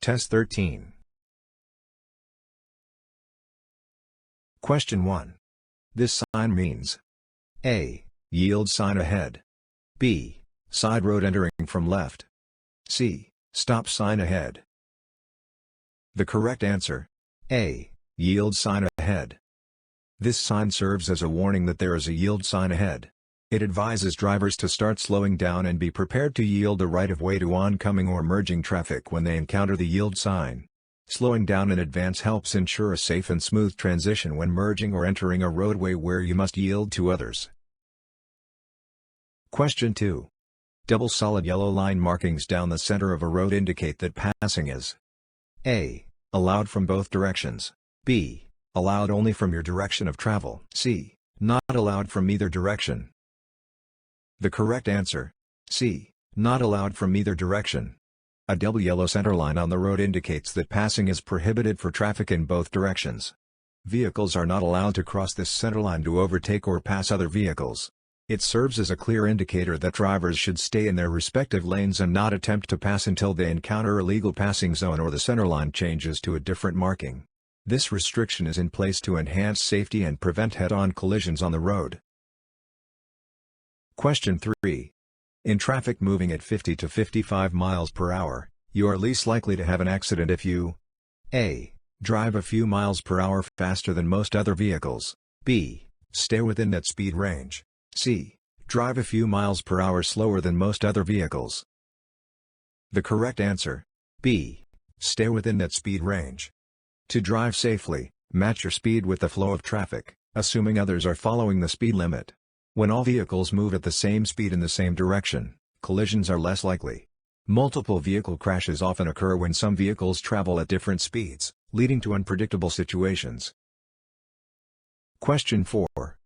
Test 13. Question 1. This sign means A. Yield sign ahead. B. Side road entering from left. C. Stop sign ahead. The correct answer: A. Yield sign ahead. This sign serves as a warning that there is a yield sign ahead. It advises drivers to start slowing down and be prepared to yield the right-of-way to oncoming or merging traffic when they encounter the yield sign. Slowing down in advance helps ensure a safe and smooth transition when merging or entering a roadway where you must yield to others. Question 2. Double solid yellow line markings down the center of a road indicate that passing is A. Allowed from both directions. B. Allowed only from your direction of travel. C. Not allowed from either direction. The correct answer: C. Not allowed from either direction. A double yellow center line on the road indicates that passing is prohibited for traffic in both directions. Vehicles are not allowed to cross this center line to overtake or pass other vehicles. It serves as a clear indicator that drivers should stay in their respective lanes and not attempt to pass until they encounter a legal passing zone or the center line changes to a different marking. This restriction is in place to enhance safety and prevent head-on collisions on the road. Question 3. In traffic moving at 50 to 55 miles per hour, you are least likely to have an accident if you A. Drive a few miles per hour faster than most other vehicles. B. Stay within that speed range. C. Drive a few miles per hour slower than most other vehicles. The correct answer: B. Stay within that speed range. To drive safely, match your speed with the flow of traffic, assuming others are following the speed limit. When all vehicles move at the same speed in the same direction, collisions are less likely. Multiple vehicle crashes often occur when some vehicles travel at different speeds, leading to unpredictable situations. Question 4.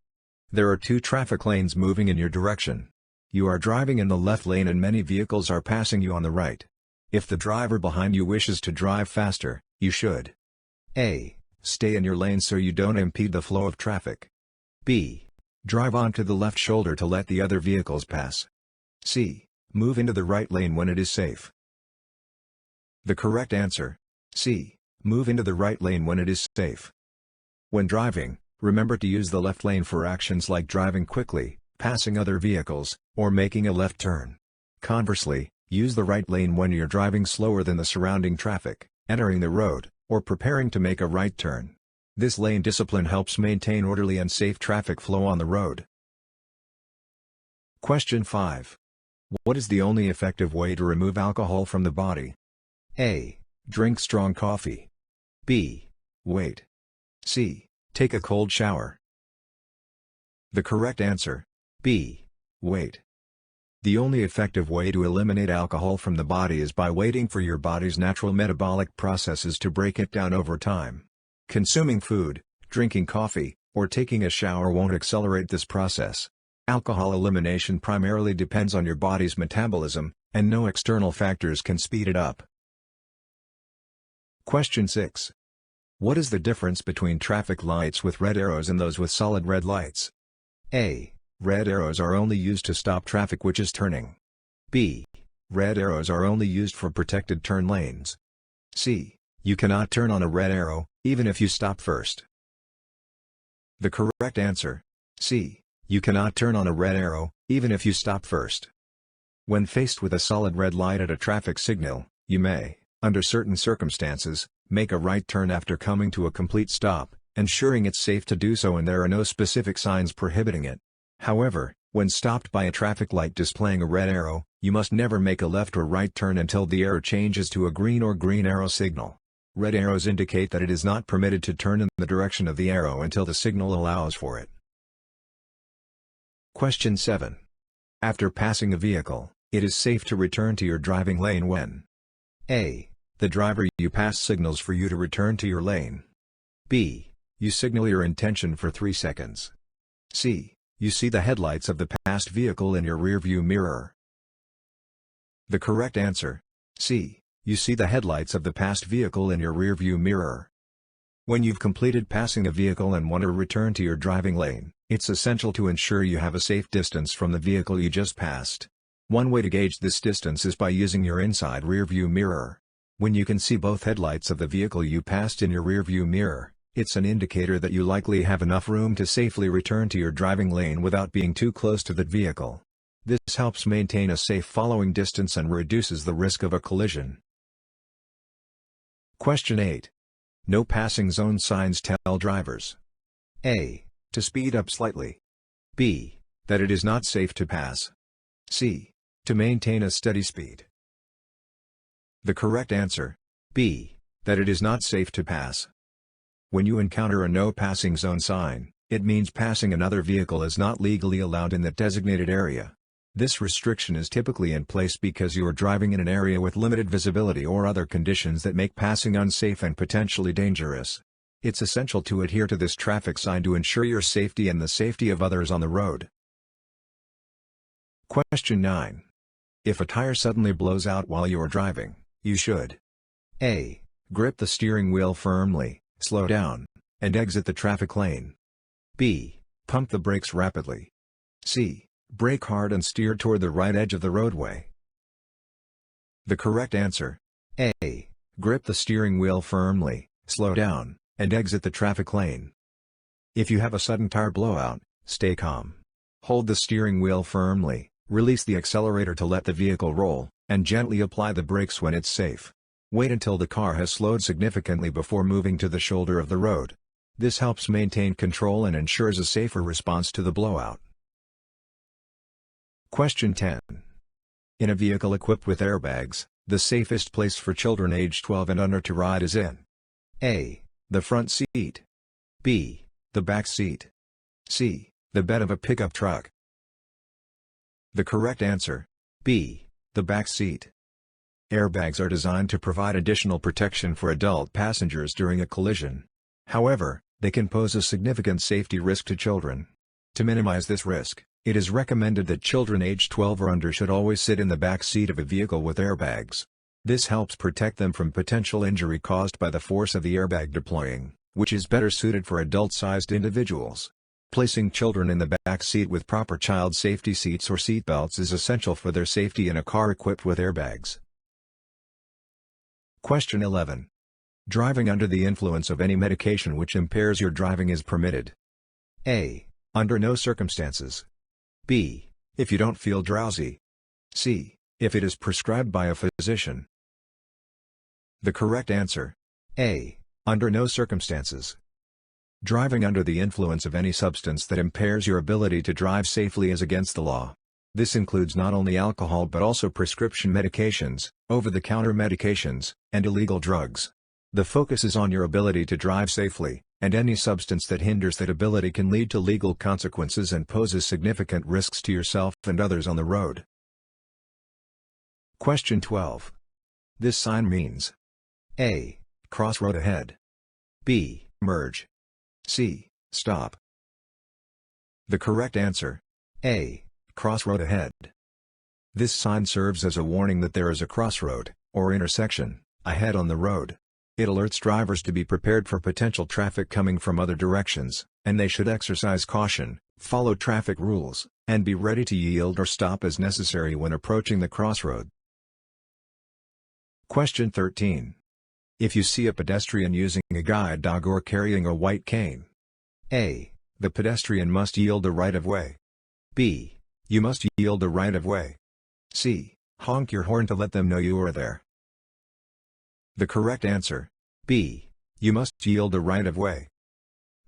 There are 2 traffic lanes moving in your direction. You are driving in the left lane and many vehicles are passing you on the right. If the driver behind you wishes to drive faster, you should A. Stay in your lane so you don't impede the flow of traffic. B. Drive onto the left shoulder to let the other vehicles pass. C. Move into the right lane when it is safe. The correct answer: C. Move into the right lane when it is safe. When driving, remember to use the left lane for actions like driving quickly, passing other vehicles, or making a left turn. Conversely, use the right lane when you're driving slower than the surrounding traffic, entering the road, or preparing to make a right turn. This lane discipline helps maintain orderly and safe traffic flow on the road. Question 5. What is the only effective way to remove alcohol from the body? A. Drink strong coffee. B. Wait. C. Take a cold shower. The correct answer: B. Wait. The only effective way to eliminate alcohol from the body is by waiting for your body's natural metabolic processes to break it down over time. Consuming food, drinking coffee, or taking a shower won't accelerate this process. Alcohol elimination primarily depends on your body's metabolism, and no external factors can speed it up. Question 6. What is the difference between traffic lights with red arrows and those with solid red lights? A. Red arrows are only used to stop traffic which is turning. B. Red arrows are only used for protected turn lanes. C. You cannot turn on a red arrow, even if you stop first. The correct answer: C. You cannot turn on a red arrow, even if you stop first. When faced with a solid red light at a traffic signal, you may, under certain circumstances, make a right turn after coming to a complete stop, ensuring it's safe to do so and there are no specific signs prohibiting it. However, when stopped by a traffic light displaying a red arrow, you must never make a left or right turn until the arrow changes to a green or green arrow signal. Red arrows indicate that it is not permitted to turn in the direction of the arrow until the signal allows for it. Question 7. After passing a vehicle, it is safe to return to your driving lane when A. The driver you pass signals for you to return to your lane. B. You signal your intention for 3 seconds. C. You see the headlights of the passed vehicle in your rearview mirror. The correct answer: C. You see the headlights of the passed vehicle in your rearview mirror. When you've completed passing a vehicle and want to return to your driving lane, it's essential to ensure you have a safe distance from the vehicle you just passed. One way to gauge this distance is by using your inside rearview mirror. When you can see both headlights of the vehicle you passed in your rearview mirror, it's an indicator that you likely have enough room to safely return to your driving lane without being too close to that vehicle. This helps maintain a safe following distance and reduces the risk of a collision. Question 8. No passing zone signs tell drivers: A. To speed up slightly. B. That it is not safe to pass. C. To maintain a steady speed. The correct answer: B. That it is not safe to pass. When you encounter a no passing zone sign, it means passing another vehicle is not legally allowed in that designated area. This restriction is typically in place because you are driving in an area with limited visibility or other conditions that make passing unsafe and potentially dangerous. It's essential to adhere to this traffic sign to ensure your safety and the safety of others on the road. Question 9. If a tire suddenly blows out while you are driving, you should: A. Grip the steering wheel firmly, slow down, and exit the traffic lane. B. Pump the brakes rapidly. C. Brake hard and steer toward the right edge of the roadway. The correct answer: A. Grip the steering wheel firmly, slow down, and exit the traffic lane. If you have a sudden tire blowout, stay calm. Hold the steering wheel firmly, release the accelerator to let the vehicle roll, and gently apply the brakes when it's safe. Wait until the car has slowed significantly before moving to the shoulder of the road. This helps maintain control and ensures a safer response to the blowout. Question 10. In a vehicle equipped with airbags, the safest place for children aged 12 and under to ride is in: A. The front seat. B. The back seat. C. The bed of a pickup truck. The correct answer: B. The back seat. Airbags are designed to provide additional protection for adult passengers during a collision. However, they can pose a significant safety risk to children. To minimize this risk, it is recommended that children aged 12 or under should always sit in the back seat of a vehicle with airbags. This helps protect them from potential injury caused by the force of the airbag deploying, which is better suited for adult-sized individuals. Placing children in the back seat with proper child safety seats or seatbelts is essential for their safety in a car equipped with airbags. Question 11. Driving under the influence of any medication which impairs your driving is permitted: A. Under no circumstances. B. If you don't feel drowsy. C. If it is prescribed by a physician. The correct answer: A. Under no circumstances. Driving under the influence of any substance that impairs your ability to drive safely is against the law. This includes not only alcohol but also prescription medications, over-the-counter medications, and illegal drugs. The focus is on your ability to drive safely, and any substance that hinders that ability can lead to legal consequences and poses significant risks to yourself and others on the road. Question 12. This sign means: A. Crossroad ahead. B. Merge. C. Stop. The correct answer: A. Crossroad ahead. This sign serves as a warning that there is a crossroad, or intersection, ahead on the road. It alerts drivers to be prepared for potential traffic coming from other directions, and they should exercise caution, follow traffic rules, and be ready to yield or stop as necessary when approaching the crossroad. Question 13. If you see a pedestrian using a guide dog or carrying a white cane: A. The pedestrian must yield the right-of-way. B. You must yield the right-of-way. C. Honk your horn to let them know you are there. The correct answer: B. You must yield the right-of-way.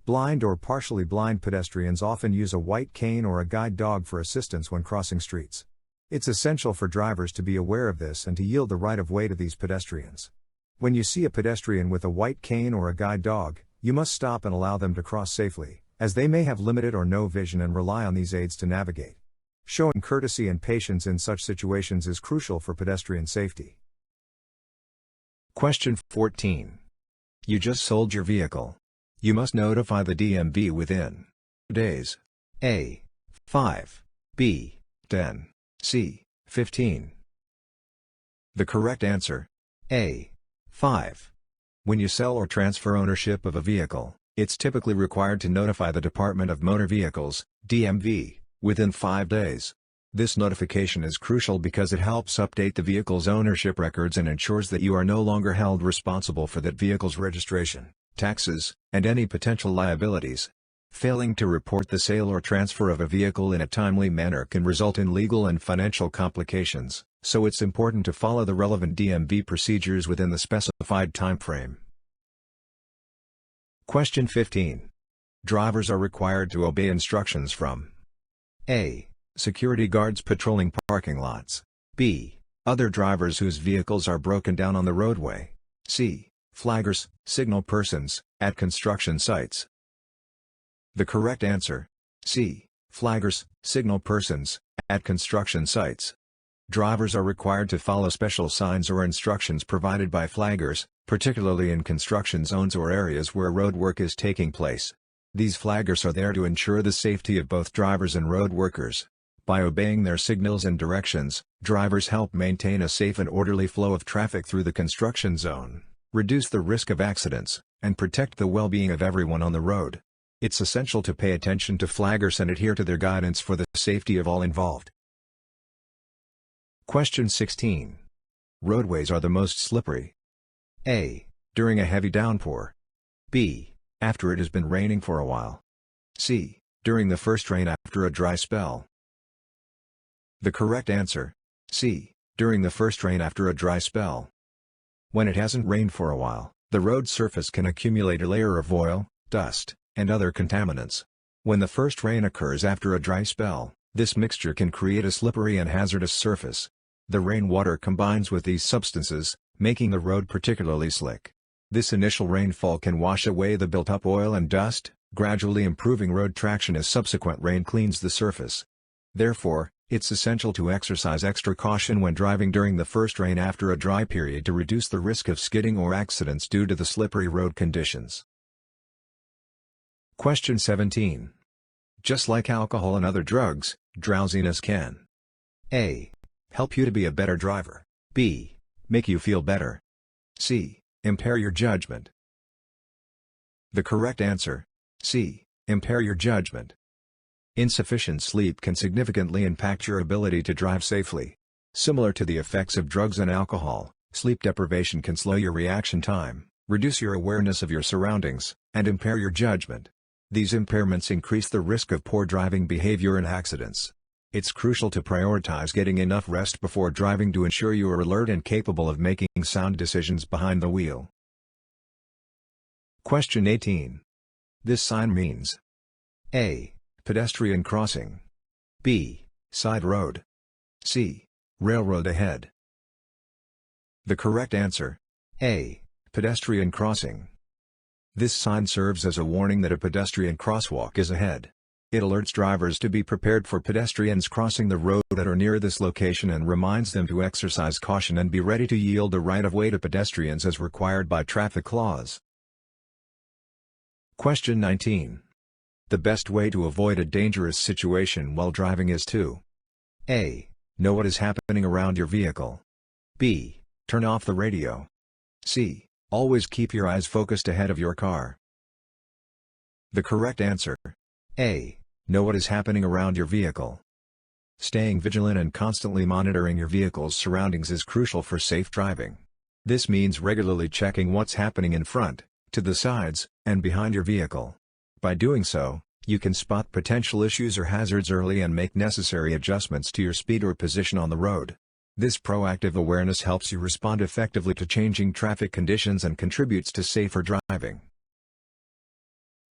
Blind or partially blind pedestrians often use a white cane or a guide dog for assistance when crossing streets. It's essential for drivers to be aware of this and to yield the right-of-way to these pedestrians. When you see a pedestrian with a white cane or a guide dog, you must stop and allow them to cross safely, as they may have limited or no vision and rely on these aids to navigate. Showing courtesy and patience in such situations is crucial for pedestrian safety. Question 14. You just sold your vehicle. You must notify the DMV within days: A. 5. B. 10. C. 15. The correct answer: A. 5. When you sell or transfer ownership of a vehicle, it's typically required to notify the Department of Motor Vehicles, DMV, within 5 days. This notification is crucial because it helps update the vehicle's ownership records and ensures that you are no longer held responsible for that vehicle's registration, taxes, and any potential liabilities. Failing to report the sale or transfer of a vehicle in a timely manner can result in legal and financial complications, so it's important to follow the relevant DMV procedures within the specified timeframe. Question 15. Drivers are required to obey instructions from A. Security guards patrolling parking lots. B. Other drivers whose vehicles are broken down on the roadway. C. Flaggers, signal persons, at construction sites. The correct answer: C. Flaggers, signal persons, at construction sites. Drivers are required to follow special signs or instructions provided by flaggers, particularly in construction zones or areas where road work is taking place. These flaggers are there to ensure the safety of both drivers and road workers. By obeying their signals and directions, drivers help maintain a safe and orderly flow of traffic through the construction zone, reduce the risk of accidents, and protect the well-being of everyone on the road. It's essential to pay attention to flaggers and adhere to their guidance for the safety of all involved. Question 16. Roadways are the most slippery. A. During a heavy downpour. B. After it has been raining for a while. C. During the first rain after a dry spell. The correct answer: C. During the first rain after a dry spell. When it hasn't rained for a while, the road surface can accumulate a layer of oil, dust, and other contaminants. When the first rain occurs after a dry spell, this mixture can create a slippery and hazardous surface. The rainwater combines with these substances, making the road particularly slick. This initial rainfall can wash away the built-up oil and dust, gradually improving road traction as subsequent rain cleans the surface. Therefore, it's essential to exercise extra caution when driving during the first rain after a dry period to reduce the risk of skidding or accidents due to the slippery road conditions. Question 17. Just like alcohol and other drugs, drowsiness can A. Help you to be a better driver. B. Make you feel better. C. Impair your judgment. The correct answer: C. Impair your judgment. Insufficient sleep can significantly impact your ability to drive safely. Similar to the effects of drugs and alcohol, sleep deprivation can slow your reaction time, reduce your awareness of your surroundings, and impair your judgment. These impairments increase the risk of poor driving behavior and accidents. It's crucial to prioritize getting enough rest before driving to ensure you are alert and capable of making sound decisions behind the wheel. Question 18. This sign means A. Pedestrian crossing. B. Side road. C. Railroad ahead. The correct answer: A. Pedestrian crossing. This sign serves as a warning that a pedestrian crosswalk is ahead. It alerts drivers to be prepared for pedestrians crossing the road at or near this location and reminds them to exercise caution and be ready to yield the right-of-way to pedestrians as required by traffic laws. Question 19. The best way to avoid a dangerous situation while driving is to A. Know what is happening around your vehicle. B. Turn off the radio. C. Always keep your eyes focused ahead of your car. The correct answer: A. Know what is happening around your vehicle. Staying vigilant and constantly monitoring your vehicle's surroundings is crucial for safe driving. This means regularly checking what's happening in front, to the sides, and behind your vehicle. By doing so, you can spot potential issues or hazards early and make necessary adjustments to your speed or position on the road. This proactive awareness helps you respond effectively to changing traffic conditions and contributes to safer driving.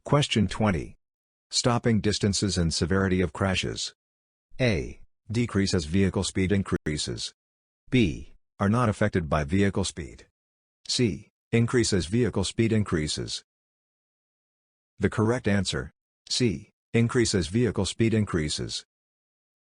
Question 20. Stopping distances and severity of crashes. A. Decrease as vehicle speed increases. B. Are not affected by vehicle speed. C. Increase as vehicle speed increases. The correct answer: C. Increase as vehicle speed increases.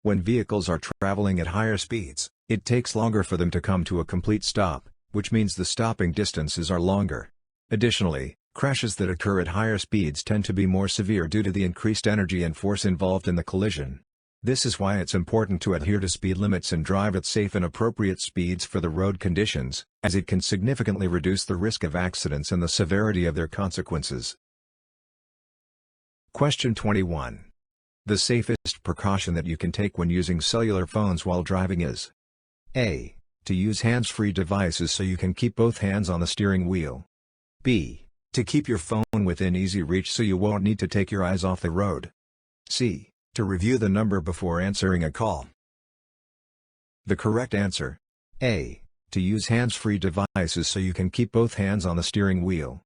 When vehicles are traveling at higher speeds, it takes longer for them to come to a complete stop, which means the stopping distances are longer. Additionally, crashes that occur at higher speeds tend to be more severe due to the increased energy and force involved in the collision. This is why it's important to adhere to speed limits and drive at safe and appropriate speeds for the road conditions, as it can significantly reduce the risk of accidents and the severity of their consequences. Question 21. The safest precaution that you can take when using cellular phones while driving is A. To use hands-free devices so you can keep both hands on the steering wheel. B. To keep your phone within easy reach so you won't need to take your eyes off the road. C. To review the number before answering a call. The correct answer: A. To use hands-free devices so you can keep both hands on the steering wheel.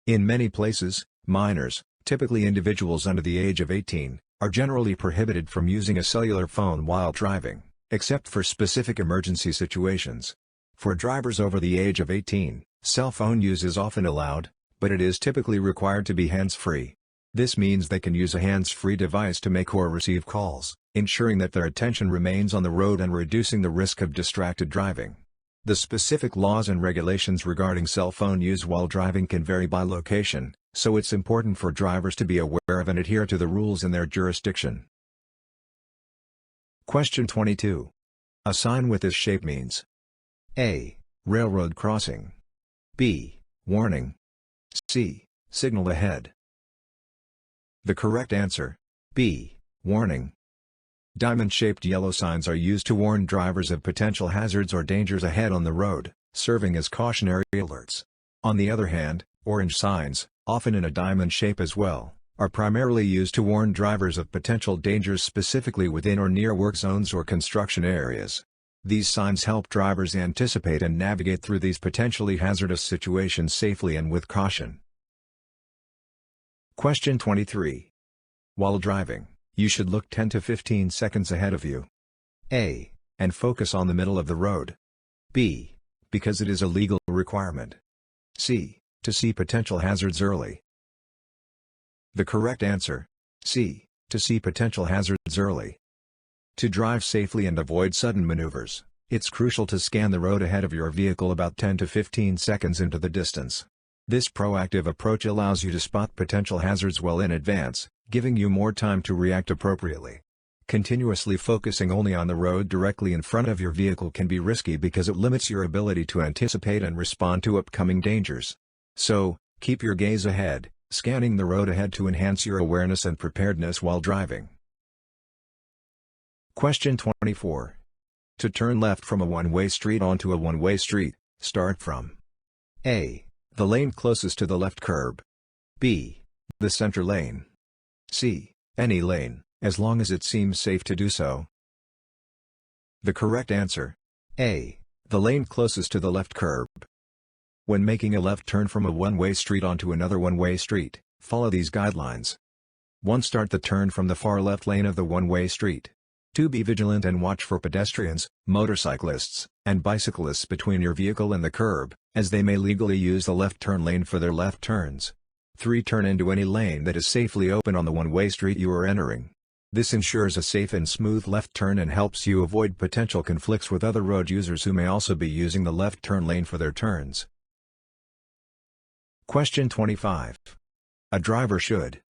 In many places, minors, typically individuals under the age of 18, are generally prohibited from using a cellular phone while driving, except for specific emergency situations. For drivers over the age of 18, cell phone use is often allowed, but it is typically required to be hands-free. This means they can use a hands-free device to make or receive calls, ensuring that their attention remains on the road and reducing the risk of distracted driving. The specific laws and regulations regarding cell phone use while driving can vary by location, so it's important for drivers to be aware of and adhere to the rules in their jurisdiction. Question 22. A sign with this shape means A. Railroad crossing. B. Warning. C. Signal ahead. The correct answer: B. Warning. Diamond-shaped yellow signs are used to warn drivers of potential hazards or dangers ahead on the road, serving as cautionary alerts. On the other hand, orange signs, often in a diamond shape as well, are primarily used to warn drivers of potential dangers specifically within or near work zones or construction areas. These signs help drivers anticipate and navigate through these potentially hazardous situations safely and with caution. Question 23. While driving, you should look 10 to 15 seconds ahead of you. A. And focus on the middle of the road. B. Because it is a legal requirement. C. To see potential hazards early. The correct answer: C. To see potential hazards early. To drive safely and avoid sudden maneuvers, it's crucial to scan the road ahead of your vehicle about 10 to 15 seconds into the distance. This proactive approach allows you to spot potential hazards well in advance, giving you more time to react appropriately. Continuously focusing only on the road directly in front of your vehicle can be risky because it limits your ability to anticipate and respond to upcoming dangers. So, keep your gaze ahead, scanning the road ahead to enhance your awareness and preparedness while driving. Question 24. To turn left from a one-way street onto a one-way street, start from A. The lane closest to the left curb. B. The center lane. C. Any lane, as long as it seems safe to do so. The correct answer: A. The lane closest to the left curb. When making a left turn from a one-way street onto another one-way street, follow these guidelines. 1. Start the turn from the far left lane of the one-way street. 2. Be vigilant and watch for pedestrians, motorcyclists, and bicyclists between your vehicle and the curb, as they may legally use the left turn lane for their left turns. 3. Turn into any lane that is safely open on the one-way street you are entering. This ensures a safe and smooth left turn and helps you avoid potential conflicts with other road users who may also be using the left turn lane for their turns. Question 25. A driver should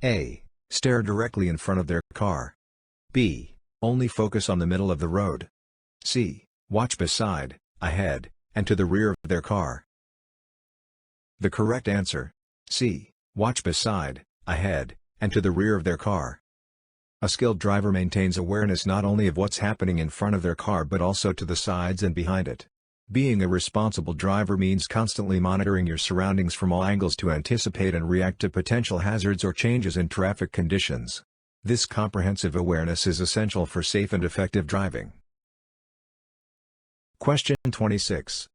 A. Stare directly in front of their car. B. Only focus on the middle of the road. C. Watch beside, ahead, and to the rear of their car. The correct answer: C. Watch beside, ahead, and to the rear of their car. A skilled driver maintains awareness not only of what's happening in front of their car but also to the sides and behind it. Being a responsible driver means constantly monitoring your surroundings from all angles to anticipate and react to potential hazards or changes in traffic conditions. This comprehensive awareness is essential for safe and effective driving. Question 26.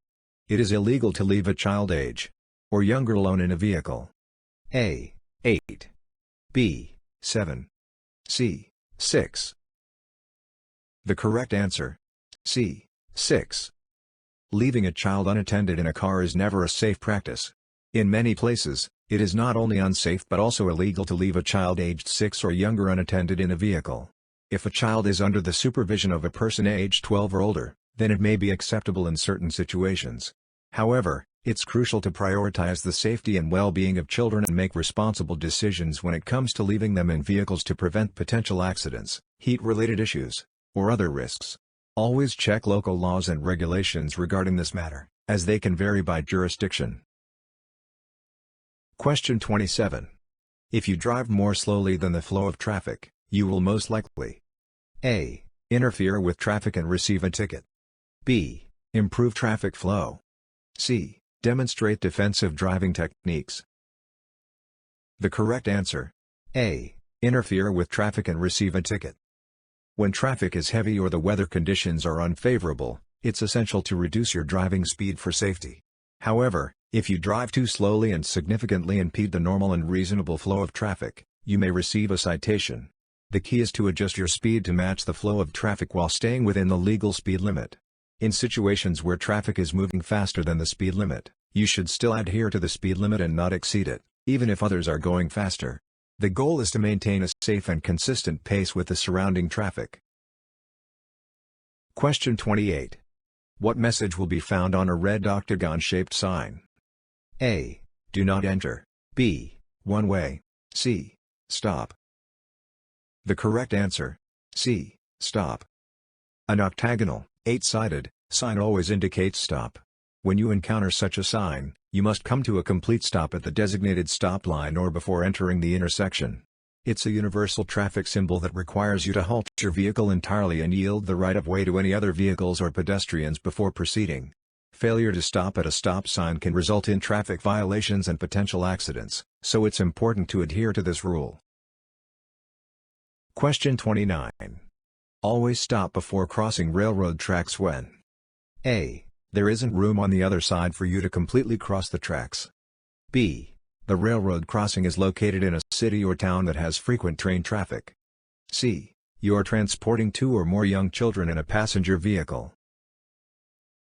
It is illegal to leave a child age or younger alone in a vehicle. A. 8. B. 7. C. 6. The correct answer: C. 6. Leaving a child unattended in a car is never a safe practice. In many places, it is not only unsafe but also illegal to leave a child aged 6 or younger unattended in a vehicle. If a child is under the supervision of a person aged 12 or older, then it may be acceptable in certain situations. However, it's crucial to prioritize the safety and well-being of children and make responsible decisions when it comes to leaving them in vehicles to prevent potential accidents, heat-related issues, or other risks. Always check local laws and regulations regarding this matter, as they can vary by jurisdiction. Question 27. If you drive more slowly than the flow of traffic, You will most likely A. Interfere with traffic and receive a ticket. B. Improve traffic flow. C. Demonstrate defensive driving techniques. The correct answer: A. Interfere with traffic and receive a ticket. When traffic is heavy or the weather conditions are unfavorable, it's essential to reduce your driving speed for safety. However, if you drive too slowly and significantly impede the normal and reasonable flow of traffic, you may receive a citation. The key is to adjust your speed to match the flow of traffic while staying within the legal speed limit. In situations where traffic is moving faster than the speed limit, you should still adhere to the speed limit and not exceed it, even if others are going faster. The goal is to maintain a safe and consistent pace with the surrounding traffic. Question 28. What message will be found on a red octagon-shaped sign? A. Do not enter. B. One way. C. Stop. The correct answer: C. Stop. An octagonal, 8-sided, sign always indicates stop. When you encounter such a sign, you must come to a complete stop at the designated stop line or before entering the intersection. It's a universal traffic symbol that requires you to halt your vehicle entirely and yield the right-of-way to any other vehicles or pedestrians before proceeding. Failure to stop at a stop sign can result in traffic violations and potential accidents, so it's important to adhere to this rule. Question 29. Always stop before crossing railroad tracks when A. There isn't room on the other side for you to completely cross the tracks. B. The railroad crossing is located in a city or town that has frequent train traffic. C. You are transporting 2 or more young children in a passenger vehicle.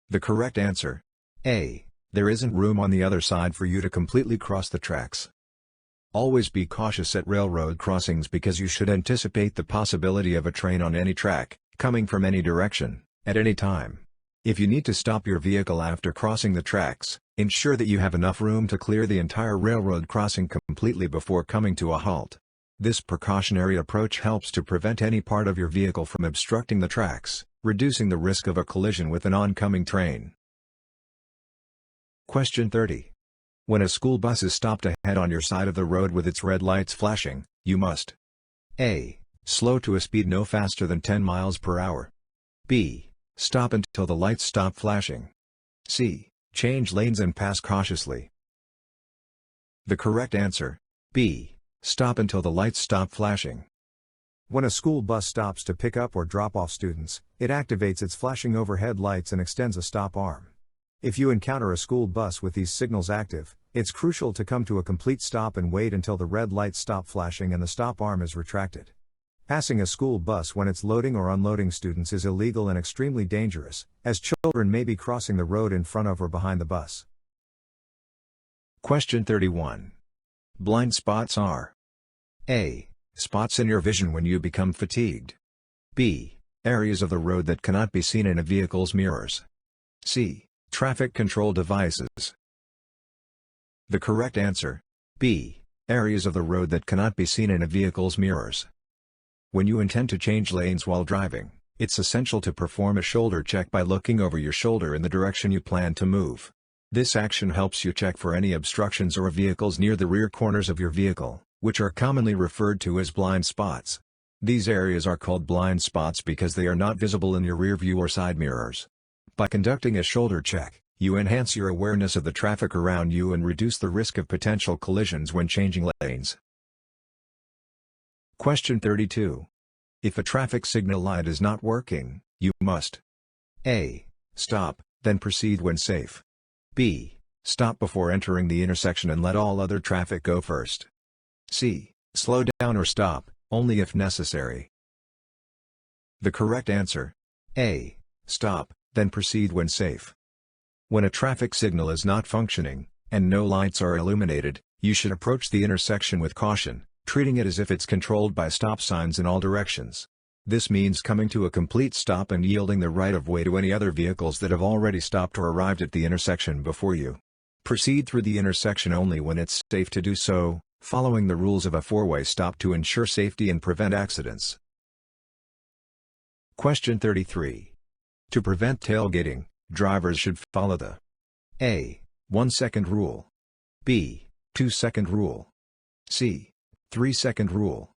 The correct answer: A. There isn't room on the other side for you to completely cross the tracks. Always be cautious at railroad crossings because you should anticipate the possibility of a train on any track, coming from any direction, at any time. If you need to stop your vehicle after crossing the tracks, ensure that you have enough room to clear the entire railroad crossing completely before coming to a halt. This precautionary approach helps to prevent any part of your vehicle from obstructing the tracks, reducing the risk of a collision with an oncoming train. Question 30. When a school bus is stopped ahead on your side of the road with its red lights flashing, you must A. Slow to a speed no faster than 10 miles per hour. B. Stop until the lights stop flashing. C. Change lanes and pass cautiously. The correct answer: B. Stop until the lights stop flashing. When a school bus stops to pick up or drop off students, it activates its flashing overhead lights and extends a stop arm. If you encounter a school bus with these signals active, it's crucial to come to a complete stop and wait until the red lights stop flashing and the stop arm is retracted. Passing a school bus when it's loading or unloading students is illegal and extremely dangerous, as children may be crossing the road in front of or behind the bus. Question 31. Blind spots are A. Spots in your vision when you become fatigued. B. Areas of the road that cannot be seen in a vehicle's mirrors. C. Traffic control devices. The correct answer: B. Areas of the road that cannot be seen in a vehicle's mirrors. When you intend to change lanes while driving, it's essential to perform a shoulder check by looking over your shoulder in the direction you plan to move. This action helps you check for any obstructions or vehicles near the rear corners of your vehicle, which are commonly referred to as blind spots. These areas are called blind spots because they are not visible in your rear view or side mirrors. By conducting a shoulder check, you enhance your awareness of the traffic around you and reduce the risk of potential collisions when changing lanes. Question 32. If a traffic signal light is not working, you must A. Stop, then proceed when safe. B. Stop before entering the intersection and let all other traffic go first. C. Slow down or stop, only if necessary. The correct answer: A. Stop, then proceed when safe. When a traffic signal is not functioning, and no lights are illuminated, you should approach the intersection with caution, treating it as if it's controlled by stop signs in all directions. This means coming to a complete stop and yielding the right-of-way to any other vehicles that have already stopped or arrived at the intersection before you. Proceed through the intersection only when it's safe to do so, following the rules of a four-way stop to ensure safety and prevent accidents. Question 33. To prevent tailgating, drivers should follow the A. 1-second rule. B. 2-second rule. C. 3-second rule.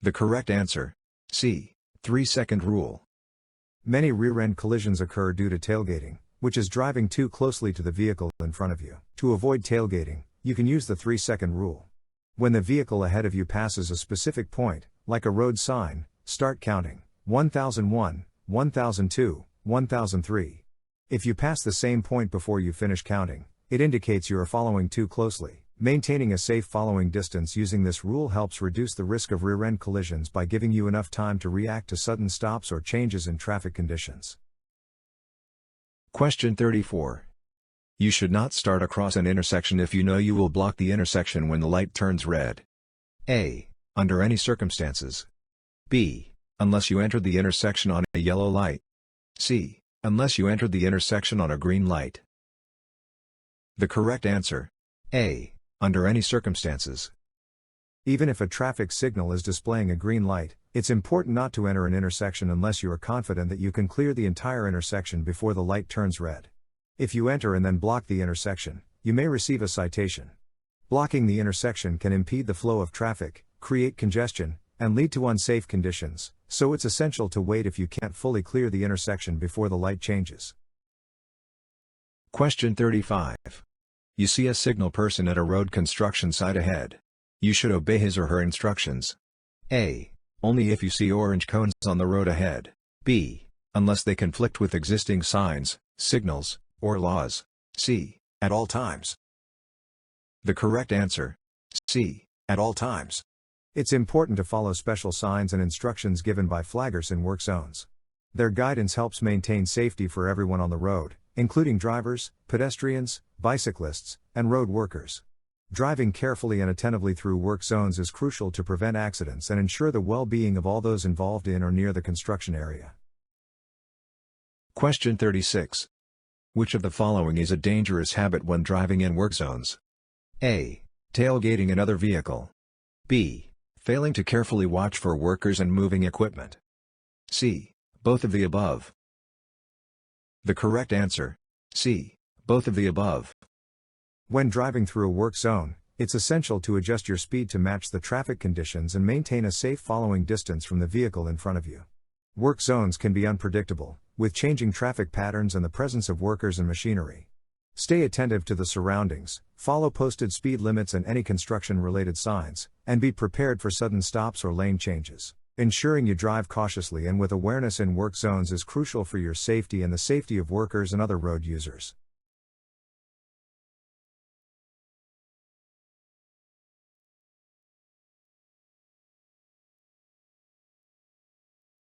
The correct answer. C. 3-second rule. Many rear-end collisions occur due to tailgating, which is driving too closely to the vehicle in front of you. To avoid tailgating, you can use the 3-second rule. When the vehicle ahead of you passes a specific point, like a road sign, start counting. 1001, 1002, 1003. If you pass the same point before you finish counting, it indicates you are following too closely. Maintaining a safe following distance using this rule helps reduce the risk of rear-end collisions by giving you enough time to react to sudden stops or changes in traffic conditions. Question 34. You should not start across an intersection if you know you will block the intersection when the light turns red. A. Under any circumstances. B. Unless you entered the intersection on a yellow light. C. Unless you entered the intersection on a green light. The correct answer. A. Under any circumstances. Even if a traffic signal is displaying a green light, it's important not to enter an intersection unless you are confident that you can clear the entire intersection before the light turns red. If you enter and then block the intersection, you may receive a citation. Blocking the intersection can impede the flow of traffic, create congestion, and lead to unsafe conditions, so it's essential to wait if you can't fully clear the intersection before the light changes. Question 35. You see a signal person at a road construction site ahead. You should obey his or her instructions. A. Only if you see orange cones on the road ahead. B. Unless they conflict with existing signs, signals, or laws. C. At all times. The correct answer. C. At all times. It's important to follow special signs and instructions given by flaggers in work zones. Their guidance helps maintain safety for everyone on the road, including drivers, pedestrians, bicyclists, and road workers. Driving carefully and attentively through work zones is crucial to prevent accidents and ensure the well-being of all those involved in or near the construction area. Question 36. Which of the following is a dangerous habit when driving in work zones? A. Tailgating another vehicle. B. Failing to carefully watch for workers and moving equipment. C. Both of the above. The correct answer. C. Both of the above. When driving through a work zone, it's essential to adjust your speed to match the traffic conditions and maintain a safe following distance from the vehicle in front of you. Work zones can be unpredictable, with changing traffic patterns and the presence of workers and machinery. Stay attentive to the surroundings, follow posted speed limits and any construction-related signs, and be prepared for sudden stops or lane changes. Ensuring you drive cautiously and with awareness in work zones is crucial for your safety and the safety of workers and other road users.